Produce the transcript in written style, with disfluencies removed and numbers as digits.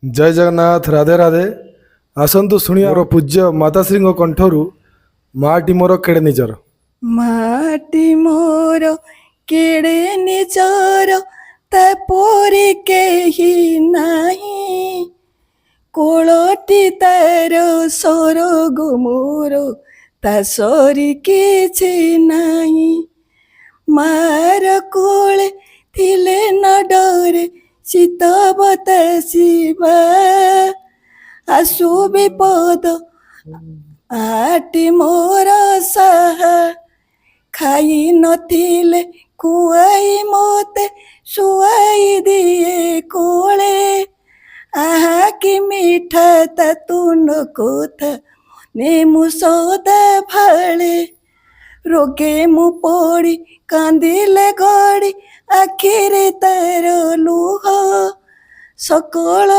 जय जगन्नाथ राधे राधे आसतु शुणिया मोर पूज्य माताश्री कंठरू माटी मोर केड़े निजर माटी मोर केड़े निजर तापोरे केही नाही कोलटी तार सरग मोर ता सरी किछि नाही मार कोले थिले न डरे शीत बतासिबा आसु विपद आटी मोर साहा खाई नथिले खुआई मोते सुआई दिए कोले आहा कि मिठा ता तुन कोथा ने मु सदा भाले रोगे मु पड़ी कांदिले गड़ी आखिरे तार लुह सकल